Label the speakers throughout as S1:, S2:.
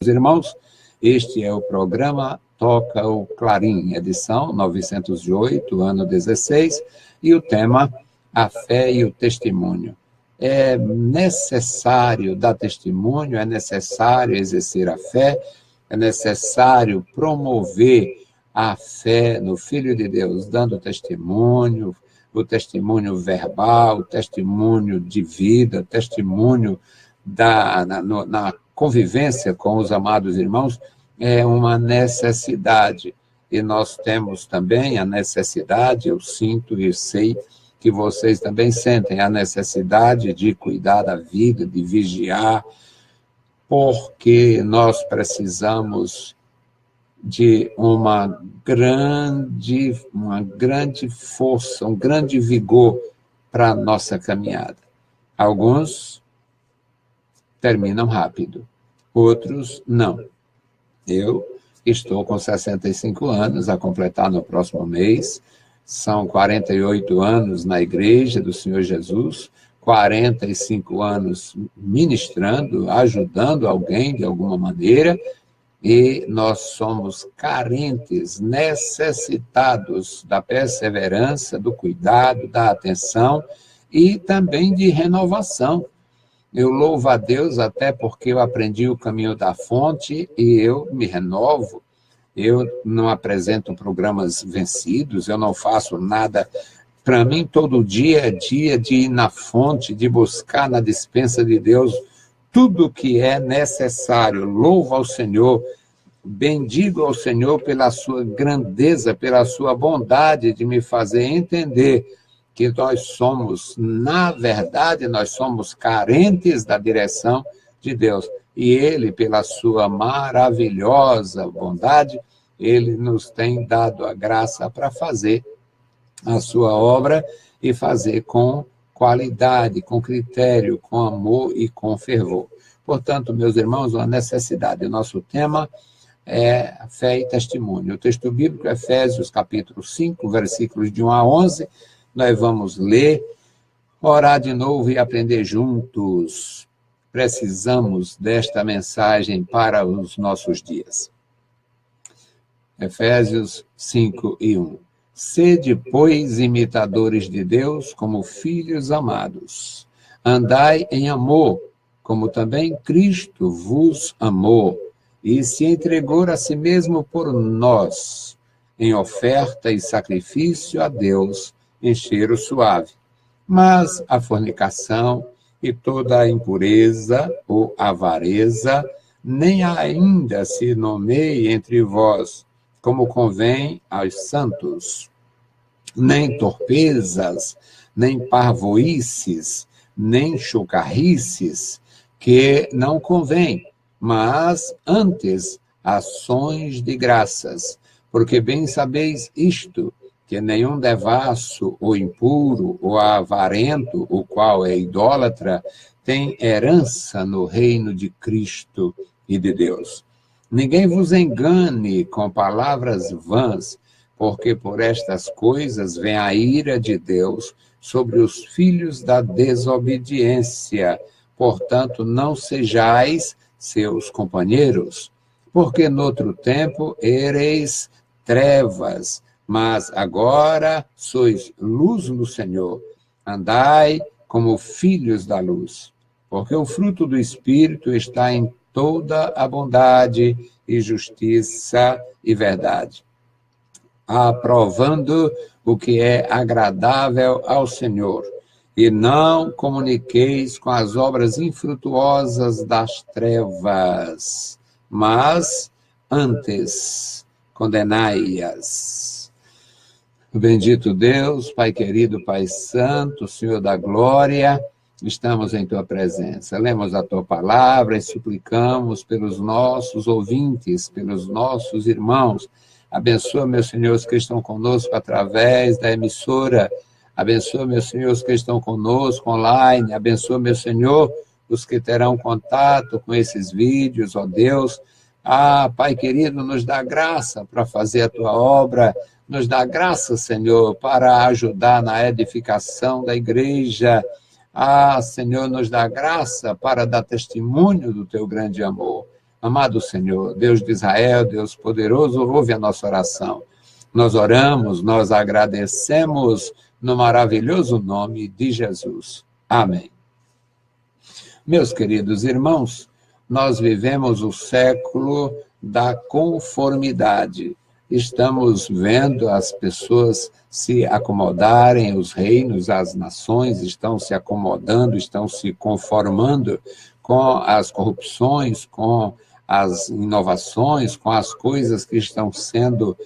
S1: Irmãos, este é o programa Toca o Clarim, edição 908, ano 16, e o tema A Fé e o Testemunho. É necessário dar testemunho, é necessário exercer a fé, é necessário promover a fé no Filho de Deus, dando testemunho, o testemunho verbal, o testemunho de vida, testemunho na convivência com os amados irmãos, é uma necessidade. E nós temos também a necessidade, eu sinto e sei que vocês também sentem a necessidade de cuidar da vida, de vigiar, porque nós precisamos de uma grande força, um grande vigor para a nossa caminhada. Alguns terminam rápido, outros não. Eu estou com 65 anos, a completar no próximo mês, são 48 anos na Igreja do Senhor Jesus, 45 anos ministrando, ajudando alguém de alguma maneira, e nós somos carentes, necessitados da perseverança, do cuidado, da atenção e também de renovação. Eu louvo a Deus até porque eu aprendi o caminho da fonte e eu me renovo. Eu não apresento programas vencidos, eu não faço nada. Para mim, todo dia é dia de ir na fonte, de buscar na despensa de Deus tudo que é necessário. Louvo ao Senhor, bendigo ao Senhor pela sua grandeza, pela sua bondade de me fazer entender que nós somos, na verdade, nós somos carentes da direção de Deus. E Ele, pela sua maravilhosa bondade, Ele nos tem dado a graça para fazer a sua obra e fazer com qualidade, com critério, com amor e com fervor. Portanto, meus irmãos, uma necessidade. O nosso tema é fé e testemunho. O texto bíblico é Efésios, capítulo 5, versículos de 1 a 11, nós vamos ler, orar de novo e aprender juntos. Precisamos desta mensagem para os nossos dias. Efésios 5 e 1. Sede, pois, imitadores de Deus como filhos amados. Andai em amor, como também Cristo vos amou, e se entregou a si mesmo por nós, em oferta e sacrifício a Deus, em cheiro suave. Mas a fornicação e toda a impureza ou avareza nem ainda se nomeie entre vós, como convém aos santos. Nem torpezas, nem parvoíces, nem chocarrices, que não convém, mas antes ações de graças, porque bem sabeis isto, que nenhum devasso, ou impuro, ou avarento, o qual é idólatra, tem herança no reino de Cristo e de Deus. Ninguém vos engane com palavras vãs, porque por estas coisas vem a ira de Deus sobre os filhos da desobediência. Portanto, não sejais seus companheiros, porque noutro tempo ereis trevas, mas agora sois luz no Senhor. Andai como filhos da luz, porque o fruto do Espírito está em toda a bondade e justiça e verdade, aprovando o que é agradável ao Senhor. E não comuniqueis com as obras infrutuosas das trevas, mas antes condenai-as. Bendito Deus, Pai querido, Pai santo, Senhor da glória, estamos em Tua presença. Lemos a Tua palavra e suplicamos pelos nossos ouvintes, pelos nossos irmãos. Abençoa, meus senhores, que estão conosco através da emissora. Abençoa, meus senhores, que estão conosco online. Abençoa, meu Senhor, os que terão contato com esses vídeos, ó Deus. Pai querido, nos dá graça para fazer a Tua obra. Nos dá graça, Senhor, para ajudar na edificação da igreja. Senhor, nos dá graça para dar testemunho do Teu grande amor. Amado Senhor, Deus de Israel, Deus poderoso, ouve a nossa oração. Nós oramos, nós agradecemos no maravilhoso nome de Jesus. Amém. Meus queridos irmãos, nós vivemos o século da conformidade. Estamos vendo as pessoas se acomodarem, os reinos, as nações estão se acomodando, estão se conformando com as corrupções, com as inovações, com as coisas que estão sendo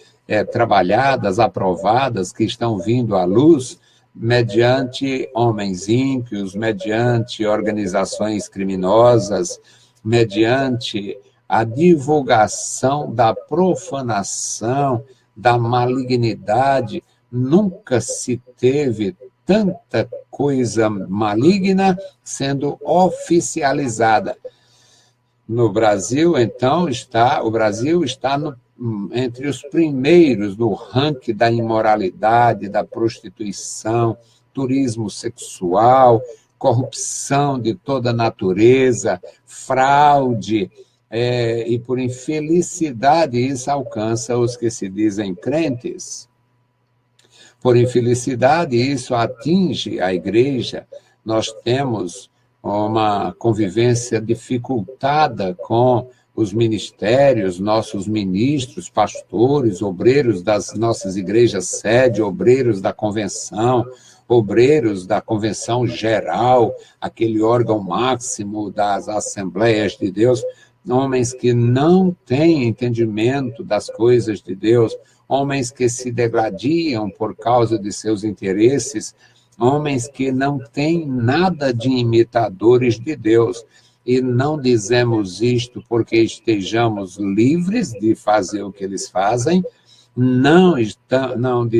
S1: trabalhadas, aprovadas, que estão vindo à luz, mediante homens ímpios, mediante organizações criminosas, mediante a divulgação da profanação, da malignidade. Nunca se teve tanta coisa maligna sendo oficializada. No Brasil, então, o Brasil está entre os primeiros no ranking da imoralidade, da prostituição, turismo sexual, corrupção de toda natureza, fraude, e por infelicidade isso alcança os que se dizem crentes. Por infelicidade isso atinge a igreja. Nós temos uma convivência dificultada com os ministérios, nossos ministros, pastores, obreiros das nossas igrejas sede, obreiros da convenção geral, aquele órgão máximo das Assembleias de Deus, homens que não têm entendimento das coisas de Deus, homens que se degladiam por causa de seus interesses, homens que não têm nada de imitadores de Deus. E não dizemos isto porque estejamos livres de fazer o que eles fazem, não estamos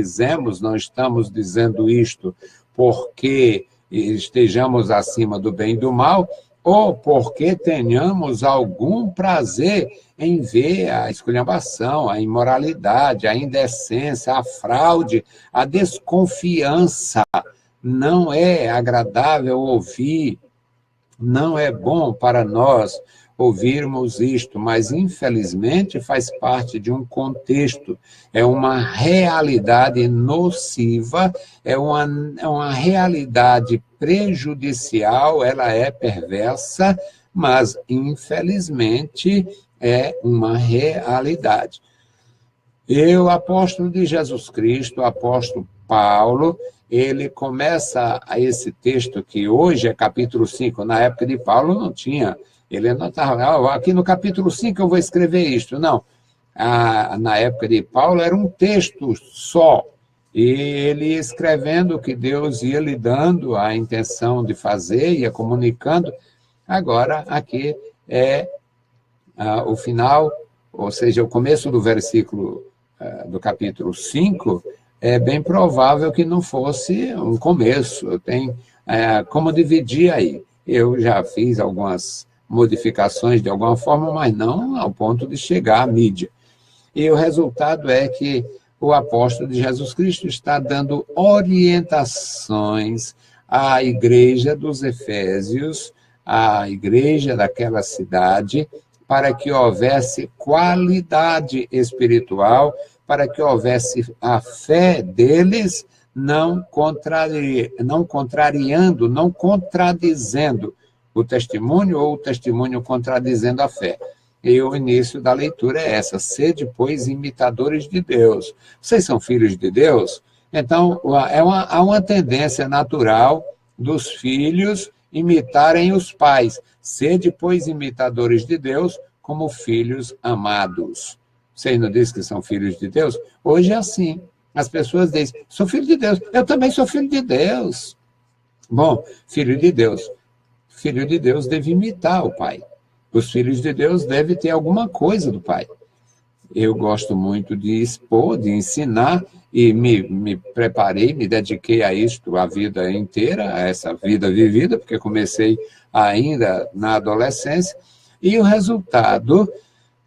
S1: dizendo isto porque estejamos acima do bem e do mal, ou porque tenhamos algum prazer em ver a esculhambação, a imoralidade, a indecência, a fraude, a desconfiança. Não é agradável ouvir, não é bom para nós ouvirmos isto, mas infelizmente faz parte de um contexto, é uma realidade nociva, é uma realidade prejudicial, ela é perversa, mas infelizmente é uma realidade. O apóstolo de Jesus Cristo, o apóstolo Paulo, ele começa esse texto que hoje é capítulo 5, na época de Paulo não tinha, ele não estava, aqui no capítulo 5 eu vou escrever isto, não. Na época de Paulo era um texto só, e ele escrevendo o que Deus ia lhe dando a intenção de fazer, ia comunicando. Agora, aqui é o final, ou seja, o começo do versículo do capítulo 5, é bem provável que não fosse um começo. Tem como dividir aí. Eu já fiz algumas modificações de alguma forma, mas não ao ponto de chegar à mídia. E o resultado é que o apóstolo de Jesus Cristo está dando orientações à igreja dos Efésios, à igreja daquela cidade, para que houvesse qualidade espiritual, para que houvesse a fé deles, não contrariando, não contradizendo o testemunho ou o testemunho contradizendo a fé. E o início da leitura é essa: sede, pois, imitadores de Deus. Vocês são filhos de Deus? Então, há uma tendência natural dos filhos imitarem os pais. Sede, pois, imitadores de Deus, como filhos amados. Vocês não dizem que são filhos de Deus? Hoje é assim. As pessoas dizem, sou filho de Deus. Eu também sou filho de Deus. Bom, filho de Deus. Filho de Deus deve imitar o pai. Os filhos de Deus devem ter alguma coisa do pai. Eu gosto muito de expor, de ensinar, e me preparei, me dediquei a isto a vida inteira, a essa vida vivida, porque comecei ainda na adolescência, e o resultado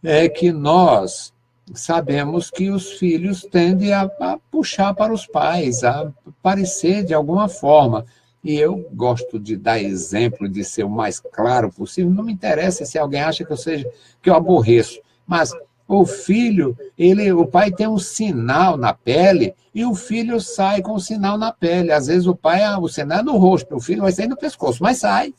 S1: é que nós sabemos que os filhos tendem a puxar para os pais, a parecer de alguma forma. E eu gosto de dar exemplo, de ser o mais claro possível. Não me interessa se alguém acha que eu aborreço. Mas o filho, o pai tem um sinal na pele e o filho sai com o sinal na pele. Às vezes o sinal é no rosto, o filho vai sair no pescoço, mas sai.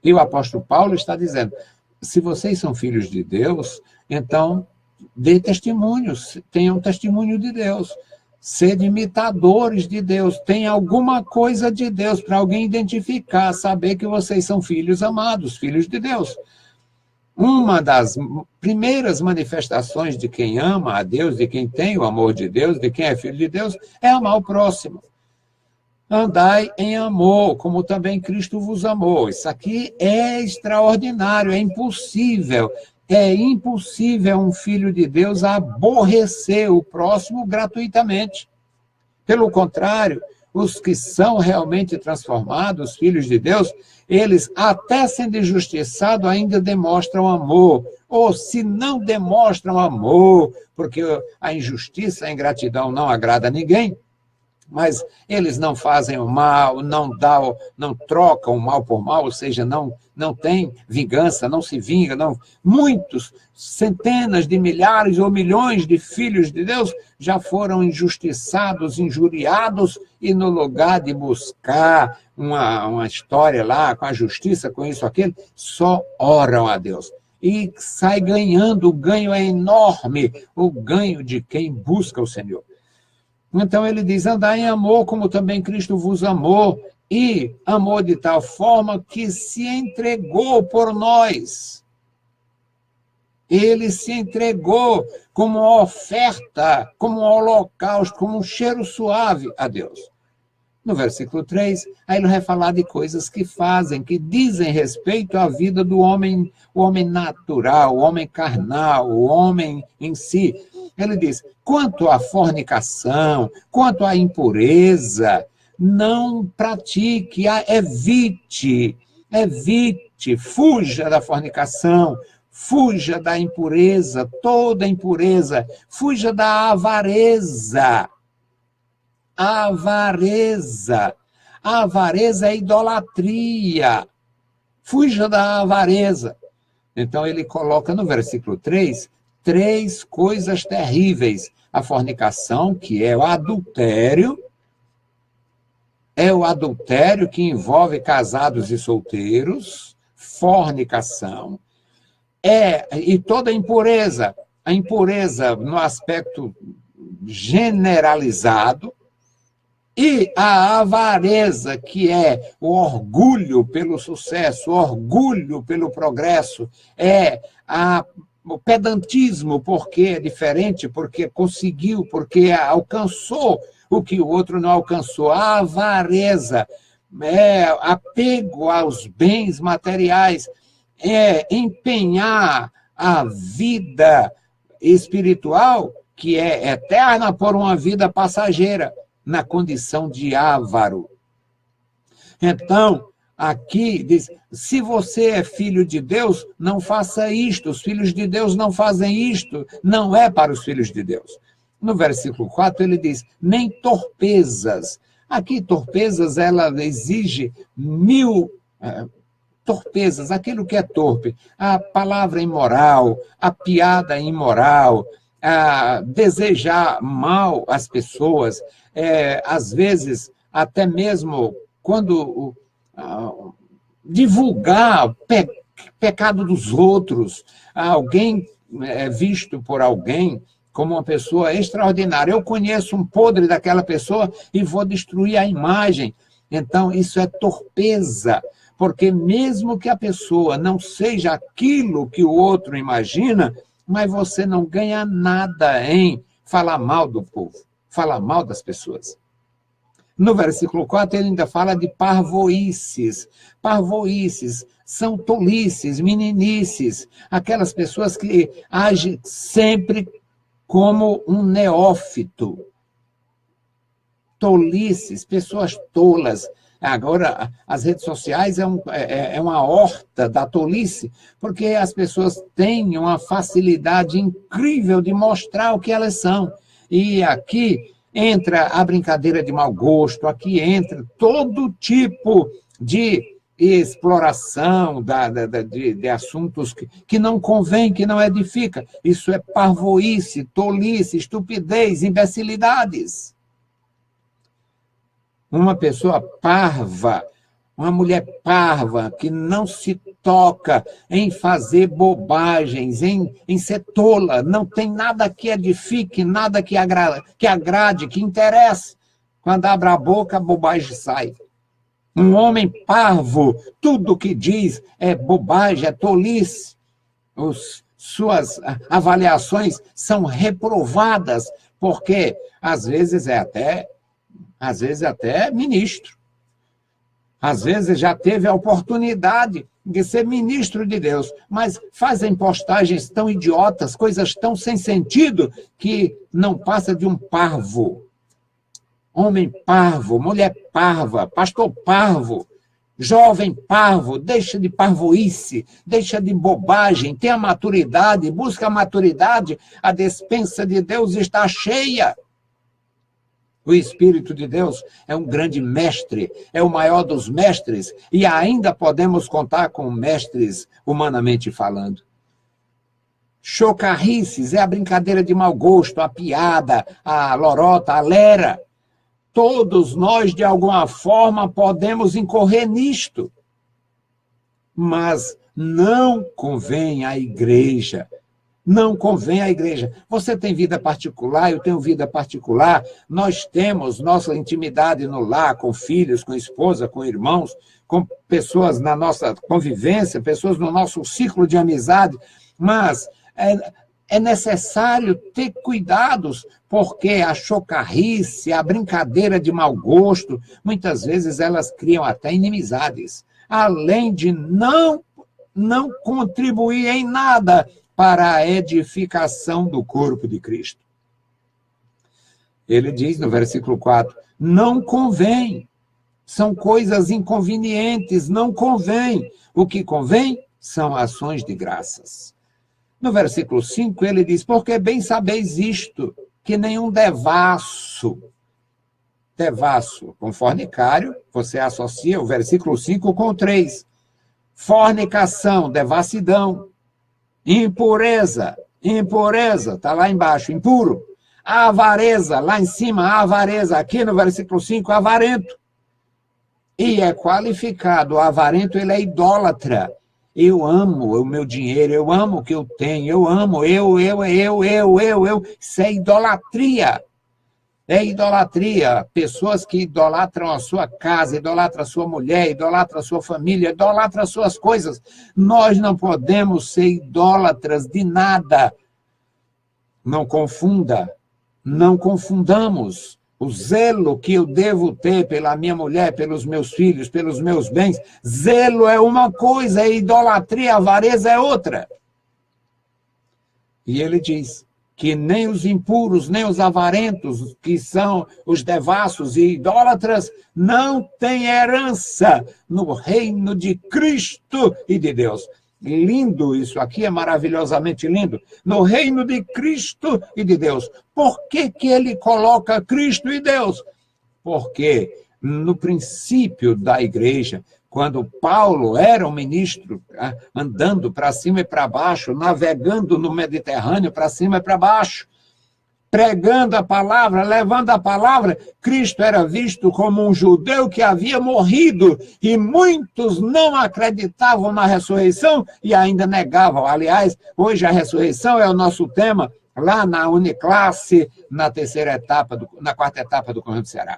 S1: E o apóstolo Paulo está dizendo, se vocês são filhos de Deus, então dê testemunhos, tenham testemunho de Deus. Sede imitadores de Deus, tem alguma coisa de Deus para alguém identificar, saber que vocês são filhos amados, filhos de Deus. Uma das primeiras manifestações de quem ama a Deus, de quem tem o amor de Deus, de quem é filho de Deus, é amar o próximo. Andai em amor, como também Cristo vos amou. Isso aqui é extraordinário, é impossível. É impossível um filho de Deus aborrecer o próximo gratuitamente. Pelo contrário, os que são realmente transformados, filhos de Deus, eles, até sendo injustiçados, ainda demonstram amor. Ou se não demonstram amor, porque a injustiça, a ingratidão não agrada a ninguém, mas eles não fazem o mal, não trocam o mal por mal, ou seja, não tem vingança, não se vinga, não. Muitos, centenas de milhares ou milhões de filhos de Deus já foram injustiçados, injuriados, e no lugar de buscar uma história lá com a justiça, com isso, aquilo, só oram a Deus. E sai ganhando, o ganho é enorme, o ganho de quem busca o Senhor. Então ele diz, andai em amor, como também Cristo vos amou, e amou de tal forma que se entregou por nós. Ele se entregou como uma oferta, como um holocausto, como um cheiro suave a Deus. No versículo 3, aí ele vai falar de coisas que fazem, que dizem respeito à vida do homem, o homem natural, o homem carnal, o homem em si. Ele diz, quanto à fornicação, quanto à impureza, não pratique, evite, fuja da fornicação, fuja da impureza, toda impureza, fuja da avareza. Avareza é idolatria. Fuja da avareza. Então ele coloca no versículo 3, 3 coisas terríveis. A fornicação, que é o adultério que envolve casados e solteiros, fornicação, e toda impureza, a impureza no aspecto generalizado, e a avareza, que é o orgulho pelo sucesso, o orgulho pelo progresso, o pedantismo, porque é diferente, porque conseguiu, porque alcançou o que o outro não alcançou. A avareza, apego aos bens materiais, empenhar a vida espiritual, que é eterna, por uma vida passageira, na condição de avaro. Então, aqui diz, se você é filho de Deus, não faça isto, os filhos de Deus não fazem isto, não é para os filhos de Deus. No versículo 4 ele diz, nem torpezas. Aqui, torpezas, ela exige 1000 torpezas, aquilo que é torpe, a palavra imoral, a piada imoral, a desejar mal às pessoas, às vezes, até mesmo quando divulgar pecado dos outros, alguém é visto por alguém como uma pessoa extraordinária. Eu conheço um podre daquela pessoa e vou destruir a imagem. Então, isso é torpeza, porque mesmo que a pessoa não seja aquilo que o outro imagina, mas você não ganha nada em falar mal do povo, falar mal das pessoas. No versículo 4, ele ainda fala de parvoíces. Parvoíces são tolices, meninices, aquelas pessoas que agem sempre como um neófito. Tolices, pessoas tolas. Agora, as redes sociais é uma horta da tolice, porque as pessoas têm uma facilidade incrível de mostrar o que elas são. E aqui, entra a brincadeira de mau gosto, aqui entra todo tipo de exploração de assuntos que não convém, que não edifica. Isso é parvoíce, tolice, estupidez, imbecilidades. Uma pessoa parva, uma mulher parva, que não se toca em fazer bobagens, em ser tola, não tem nada que edifique, nada que agrade, que interesse. Quando abre a boca, a bobagem sai. Um homem parvo, tudo que diz é bobagem, é tolice. Suas avaliações são reprovadas, porque às vezes até ministro. Às vezes já teve a oportunidade de ser ministro de Deus, mas fazem postagens tão idiotas, coisas tão sem sentido, que não passa de um parvo. Homem parvo, mulher parva, pastor parvo, jovem parvo, deixa de parvoíce, deixa de bobagem, tenha maturidade, busca a maturidade, a despensa de Deus está cheia. O Espírito de Deus é um grande mestre, é o maior dos mestres, e ainda podemos contar com mestres humanamente falando. Chocarrices é a brincadeira de mau gosto, a piada, a lorota, a lera. Todos nós, de alguma forma, podemos incorrer nisto. Mas não convém à igreja. Não convém à igreja. Você tem vida particular, eu tenho vida particular, nós temos nossa intimidade no lar, com filhos, com esposa, com irmãos, com pessoas na nossa convivência, pessoas no nosso ciclo de amizade, mas é necessário ter cuidados, porque a chocarrice, a brincadeira de mau gosto, muitas vezes elas criam até inimizades, além de não contribuir em nada para a edificação do corpo de Cristo. Ele diz no versículo 4, não convém, são coisas inconvenientes, não convém. O que convém são ações de graças. No versículo 5, ele diz, porque bem sabeis isto, que nenhum devasso, com fornicário, você associa o versículo 5 com o 3. Fornicação, devassidão. Impureza, está lá embaixo, impuro. Avareza, lá em cima, avareza, aqui no versículo 5, avarento. E é qualificado, o avarento, ele é idólatra. Eu amo o meu dinheiro, eu amo o que eu tenho, eu amo, eu. Isso é idolatria. É idolatria. Pessoas que idolatram a sua casa, idolatram a sua mulher, idolatram a sua família, idolatram as suas coisas. Nós não podemos ser idólatras de nada. Não confundamos o zelo que eu devo ter pela minha mulher, pelos meus filhos, pelos meus bens. Zelo é uma coisa, a idolatria, a avareza é outra. E ele diz que nem os impuros, nem os avarentos, que são os devassos e idólatras, não têm herança no reino de Cristo e de Deus. Lindo isso aqui, é maravilhosamente lindo. No reino de Cristo e de Deus. Por que ele coloca Cristo e Deus? Porque no princípio da igreja, quando Paulo era um ministro, andando para cima e para baixo, navegando no Mediterrâneo para cima e para baixo, pregando a palavra, levando a palavra, Cristo era visto como um judeu que havia morrido, e muitos não acreditavam na ressurreição e ainda negavam. Aliás, hoje a ressurreição é o nosso tema, lá na Uniclasse, na quarta etapa do Conjunto Ceará.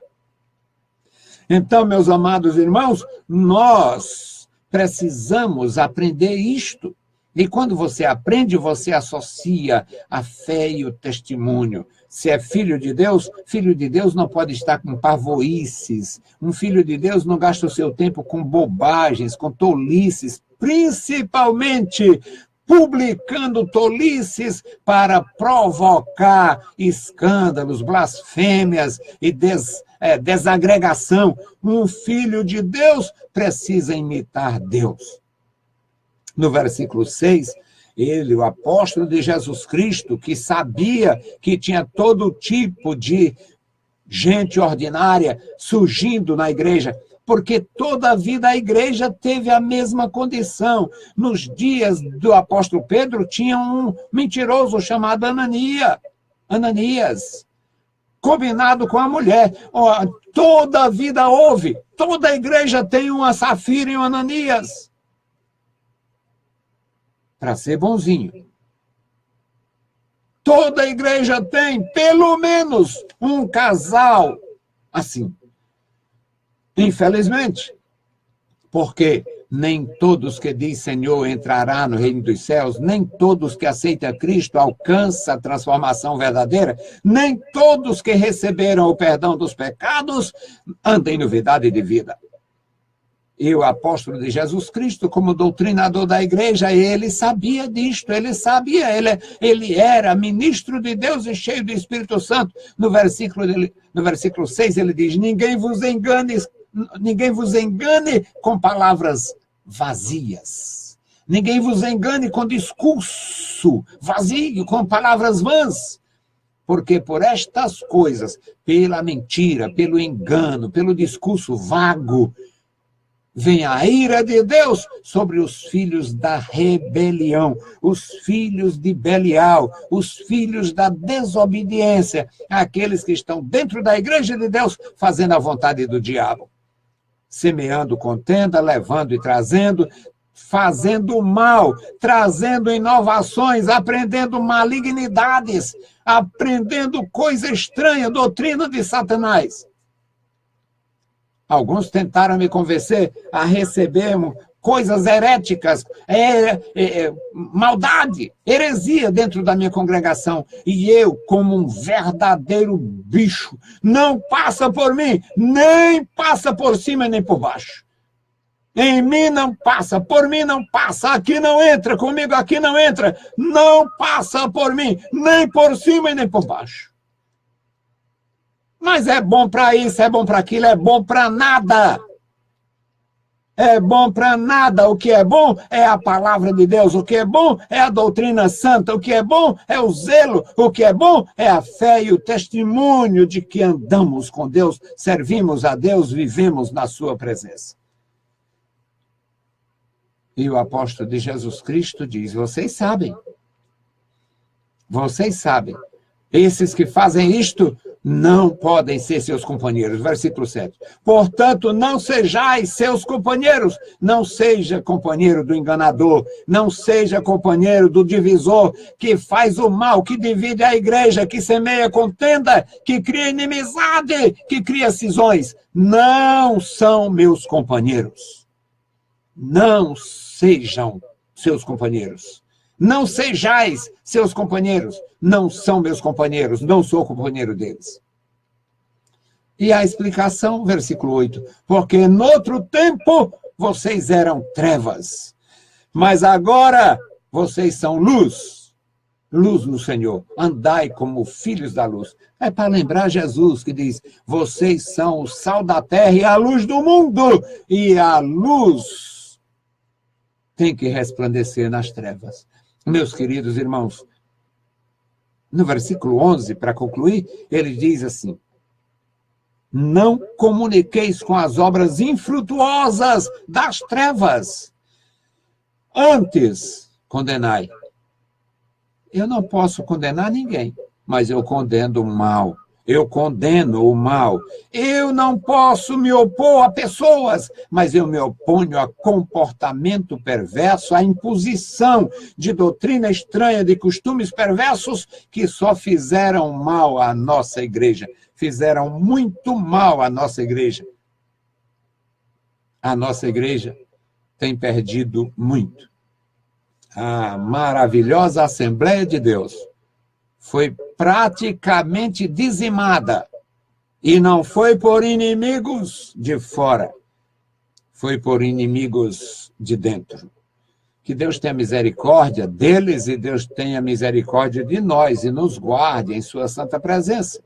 S1: Então, meus amados irmãos, nós precisamos aprender isto. E quando você aprende, você associa a fé e o testemunho. Se é filho de Deus não pode estar com parvoíces. Um filho de Deus não gasta o seu tempo com bobagens, com tolices, principalmente publicando tolices para provocar escândalos, blasfêmias e desagregação. Um filho de Deus precisa imitar Deus. No versículo 6, ele, o apóstolo de Jesus Cristo, que sabia que tinha todo tipo de gente ordinária surgindo na igreja, porque toda a vida a igreja teve a mesma condição. Nos dias do apóstolo Pedro, tinha um mentiroso chamado Ananias, combinado com a mulher. Toda a vida houve, toda a igreja tem uma Safira e um Ananias, para ser bonzinho. Toda a igreja tem, pelo menos, um casal assim. Infelizmente, porque nem todos que diz Senhor entrará no reino dos céus, nem todos que aceitam Cristo alcançam a transformação verdadeira, nem todos que receberam o perdão dos pecados andam em novidade de vida. E o apóstolo de Jesus Cristo, como doutrinador da igreja, ele sabia disto, ele era ministro de Deus e cheio do Espírito Santo. No versículo 6 ele diz, ninguém vos engane com palavras vazias. Ninguém vos engane com discurso vazio, com palavras vãs. Porque por estas coisas, pela mentira, pelo engano, pelo discurso vago, vem a ira de Deus sobre os filhos da rebelião, os filhos de Belial, os filhos da desobediência, aqueles que estão dentro da igreja de Deus fazendo a vontade do diabo. Semeando contenda, levando e trazendo, fazendo mal, trazendo inovações, aprendendo malignidades, aprendendo coisa estranha, doutrina de Satanás. Alguns tentaram me convencer a recebermos coisas heréticas, maldade, heresia dentro da minha congregação. E eu, como um verdadeiro bicho, não passa por mim, nem passa por cima nem por baixo. Em mim não passa, por mim não passa, aqui não entra, comigo aqui não entra, não passa por mim, nem por cima e nem por baixo. Mas é bom para isso, é bom para aquilo, é bom para nada. É bom para nada. O que é bom é a palavra de Deus. O que é bom é a doutrina santa. O que é bom é o zelo. O que é bom é a fé e o testemunho de que andamos com Deus, servimos a Deus, vivemos na sua presença. E o apóstolo de Jesus Cristo diz, vocês sabem, esses que fazem isto não podem ser seus companheiros. Versículo 7. Portanto, não sejais seus companheiros. Não seja companheiro do enganador. Não seja companheiro do divisor, que faz o mal, que divide a igreja, que semeia contenda, que cria inimizade, que cria cisões. Não são meus companheiros. Não sejam seus companheiros. Não sejais seus companheiros. Não são meus companheiros. Não sou companheiro deles. E a explicação, versículo 8. Porque noutro tempo vocês eram trevas. Mas agora vocês são luz. Luz no Senhor. Andai como filhos da luz. É para lembrar Jesus que diz, vocês são o sal da terra e a luz do mundo. E a luz tem que resplandecer nas trevas. Meus queridos irmãos, no versículo 11, para concluir, ele diz assim, não comuniqueis com as obras infrutuosas das trevas, antes condenai. Eu não posso condenar ninguém, mas eu condeno o mal. Eu condeno o mal. Eu não posso me opor a pessoas, mas eu me oponho a comportamento perverso, a imposição de doutrina estranha, de costumes perversos que só fizeram mal à nossa igreja. Fizeram muito mal à nossa igreja. A nossa igreja tem perdido muito. A maravilhosa Assembleia de Deus foi praticamente dizimada. E não foi por inimigos de fora, foi por inimigos de dentro. Que Deus tenha misericórdia deles e Deus tenha misericórdia de nós e nos guarde em sua santa presença.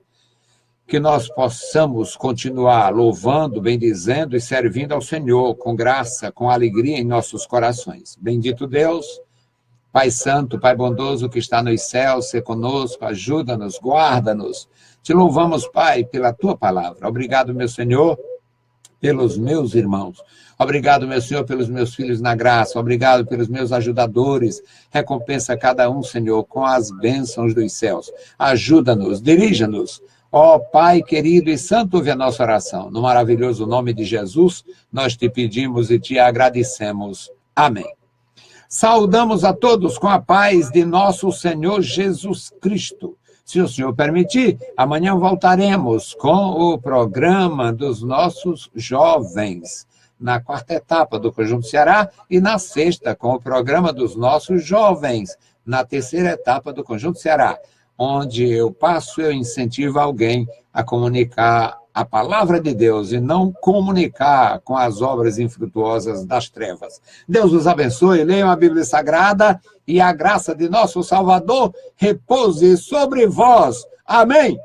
S1: Que nós possamos continuar louvando, bendizendo e servindo ao Senhor com graça, com alegria em nossos corações. Bendito Deus, Pai Santo, Pai bondoso que está nos céus, se conosco, ajuda-nos, guarda-nos. Te louvamos, Pai, pela tua palavra. Obrigado, meu Senhor, pelos meus irmãos. Obrigado, meu Senhor, pelos meus filhos na graça. Obrigado pelos meus ajudadores. Recompensa cada um, Senhor, com as bênçãos dos céus. Ajuda-nos, dirija-nos. Ó Pai querido e santo, ouve a nossa oração. No maravilhoso nome de Jesus, nós te pedimos e te agradecemos. Amém. Saudamos a todos com a paz de nosso Senhor Jesus Cristo. Se o Senhor permitir, amanhã voltaremos com o programa dos nossos jovens, na quarta etapa do Conjunto Ceará, e na sexta, com o programa dos nossos jovens, na terceira etapa do Conjunto Ceará, onde eu incentivo alguém a comunicar a palavra de Deus e não comunicar com as obras infrutuosas das trevas. Deus os abençoe, leiam a Bíblia Sagrada e a graça de nosso Salvador repouse sobre vós. Amém.